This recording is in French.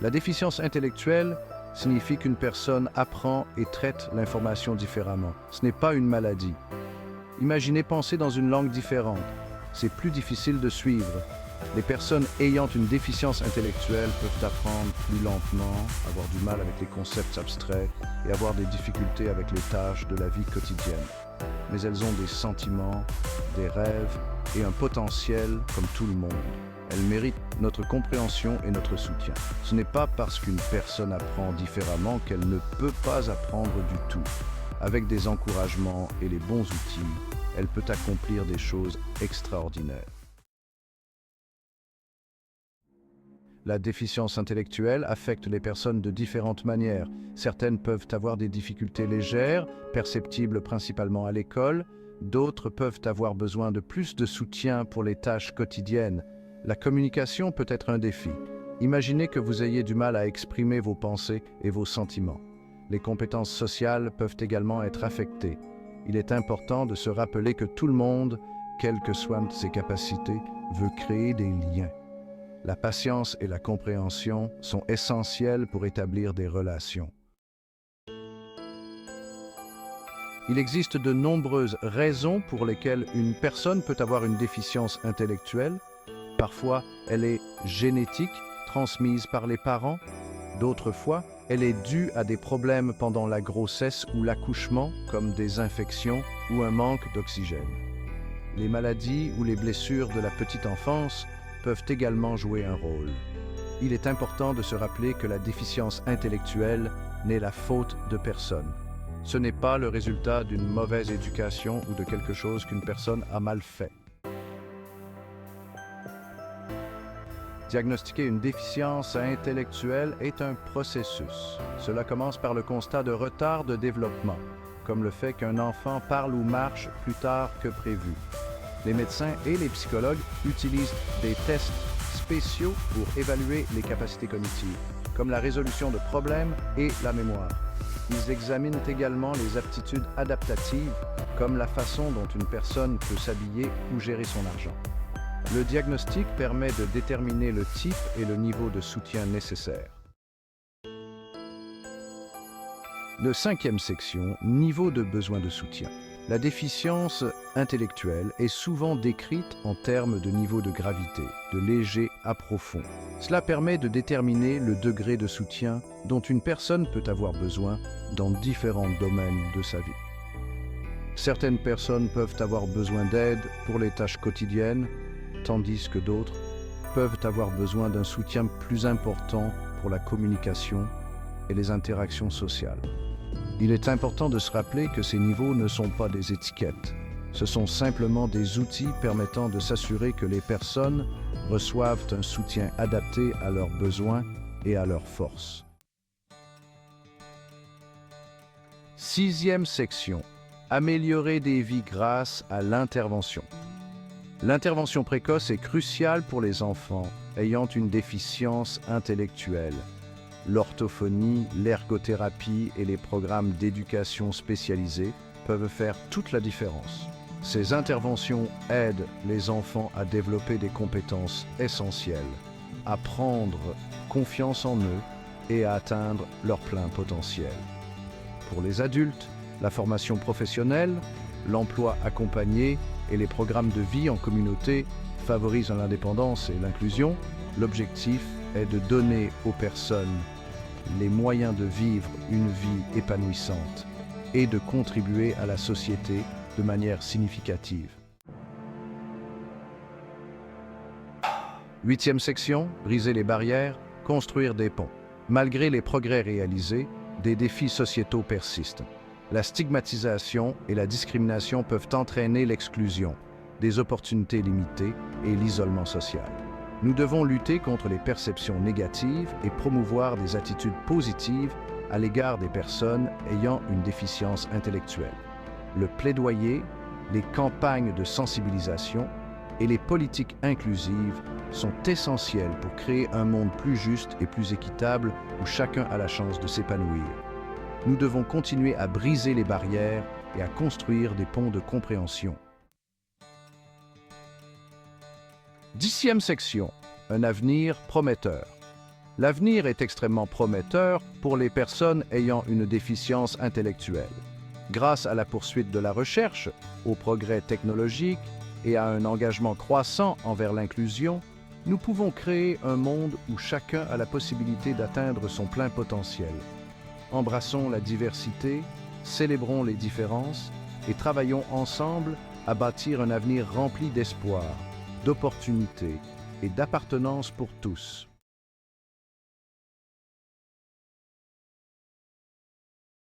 La déficience intellectuelle signifie qu'une personne apprend et traite l'information différemment. Ce n'est pas une maladie. Imaginez penser dans une langue différente. C'est plus difficile de suivre. Les personnes ayant une déficience intellectuelle peuvent apprendre plus lentement, avoir du mal avec les concepts abstraits et avoir des difficultés avec les tâches de la vie quotidienne. Mais elles ont des sentiments, des rêves et un potentiel comme tout le monde. Elles méritent notre compréhension et notre soutien. Ce n'est pas parce qu'une personne apprend différemment qu'elle ne peut pas apprendre du tout. Avec des encouragements et les bons outils, elle peut accomplir des choses extraordinaires. La déficience intellectuelle affecte les personnes de différentes manières. Certaines peuvent avoir des difficultés légères, perceptibles principalement à l'école. D'autres peuvent avoir besoin de plus de soutien pour les tâches quotidiennes. La communication peut être un défi. Imaginez que vous ayez du mal à exprimer vos pensées et vos sentiments. Les compétences sociales peuvent également être affectées. Il est important de se rappeler que tout le monde, quelles que soient ses capacités, veut créer des liens. La patience et la compréhension sont essentielles pour établir des relations. Il existe de nombreuses raisons pour lesquelles une personne peut avoir une déficience intellectuelle. Parfois, elle est génétique, transmise par les parents. D'autres fois, elle est due à des problèmes pendant la grossesse ou l'accouchement, comme des infections ou un manque d'oxygène. Les maladies ou les blessures de la petite enfance peuvent également jouer un rôle. Il est important de se rappeler que la déficience intellectuelle n'est la faute de personne. Ce n'est pas le résultat d'une mauvaise éducation ou de quelque chose qu'une personne a mal fait. Diagnostiquer une déficience intellectuelle est un processus. Cela commence par le constat de retard de développement, comme le fait qu'un enfant parle ou marche plus tard que prévu. Les médecins et les psychologues utilisent des tests spéciaux pour évaluer les capacités cognitives, comme la résolution de problèmes et la mémoire. Ils examinent également les aptitudes adaptatives, comme la façon dont une personne peut s'habiller ou gérer son argent. Le diagnostic permet de déterminer le type et le niveau de soutien nécessaire. Le 5e section, niveau de besoin de soutien. La déficience intellectuelle est souvent décrite en termes de niveau de gravité, de léger à profond. Cela permet de déterminer le degré de soutien dont une personne peut avoir besoin dans différents domaines de sa vie. Certaines personnes peuvent avoir besoin d'aide pour les tâches quotidiennes, tandis que d'autres peuvent avoir besoin d'un soutien plus important pour la communication et les interactions sociales. Il est important de se rappeler que ces niveaux ne sont pas des étiquettes. Ce sont simplement des outils permettant de s'assurer que les personnes reçoivent un soutien adapté à leurs besoins et à leurs forces. 6e section. Améliorer des vies grâce à l'intervention. L'intervention précoce est cruciale pour les enfants ayant une déficience intellectuelle. L'orthophonie, l'ergothérapie et les programmes d'éducation spécialisés peuvent faire toute la différence. Ces interventions aident les enfants à développer des compétences essentielles, à prendre confiance en eux et à atteindre leur plein potentiel. Pour les adultes, la formation professionnelle, l'emploi accompagné et les programmes de vie en communauté favorisent l'indépendance et l'inclusion. L'objectif est de donner aux personnes les moyens de vivre une vie épanouissante et de contribuer à la société de manière significative. 8e section, briser les barrières, construire des ponts. Malgré les progrès réalisés, des défis sociétaux persistent. La stigmatisation et la discrimination peuvent entraîner l'exclusion, des opportunités limitées et l'isolement social. Nous devons lutter contre les perceptions négatives et promouvoir des attitudes positives à l'égard des personnes ayant une déficience intellectuelle. Le plaidoyer, les campagnes de sensibilisation et les politiques inclusives sont essentielles pour créer un monde plus juste et plus équitable où chacun a la chance de s'épanouir. Nous devons continuer à briser les barrières et à construire des ponts de compréhension. 10e section, un avenir prometteur. L'avenir est extrêmement prometteur pour les personnes ayant une déficience intellectuelle. Grâce à la poursuite de la recherche, au progrès technologique et à un engagement croissant envers l'inclusion, nous pouvons créer un monde où chacun a la possibilité d'atteindre son plein potentiel. Embrassons la diversité, célébrons les différences et travaillons ensemble à bâtir un avenir rempli d'espoir, d'opportunités et d'appartenance pour tous.